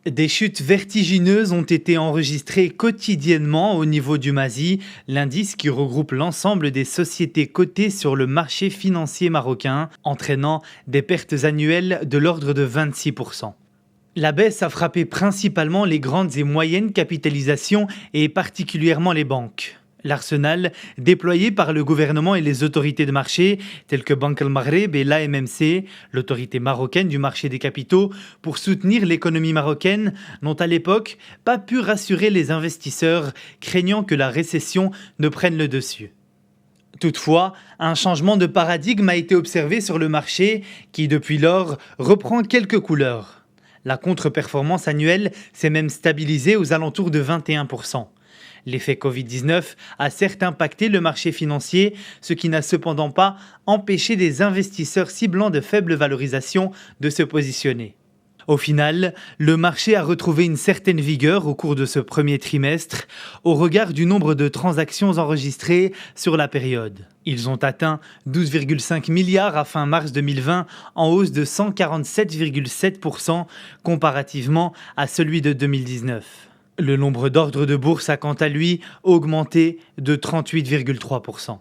Des chutes vertigineuses ont été enregistrées quotidiennement au niveau du MASI, l'indice qui regroupe l'ensemble des sociétés cotées sur le marché financier marocain, entraînant des pertes annuelles de l'ordre de 26%. La baisse a frappé principalement les grandes et moyennes capitalisations et particulièrement les banques. L'arsenal déployé par le gouvernement et les autorités de marché, telles que Banque al-Maghreb et l'AMMC, l'autorité marocaine du marché des capitaux, pour soutenir l'économie marocaine, n'ont à l'époque pas pu rassurer les investisseurs, craignant que la récession ne prenne le dessus. Toutefois, un changement de paradigme a été observé sur le marché qui, depuis lors, reprend quelques couleurs. La contre-performance annuelle s'est même stabilisée aux alentours de 21%. L'effet Covid-19 a certes impacté le marché financier, ce qui n'a cependant pas empêché des investisseurs ciblant de faibles valorisations de se positionner. Au final, le marché a retrouvé une certaine vigueur au cours de ce premier trimestre, au regard du nombre de transactions enregistrées sur la période. Ils ont atteint 12,5 milliards à fin mars 2020, en hausse de 147,7% comparativement à celui de 2019. Le nombre d'ordres de bourse a quant à lui augmenté de 38,3%.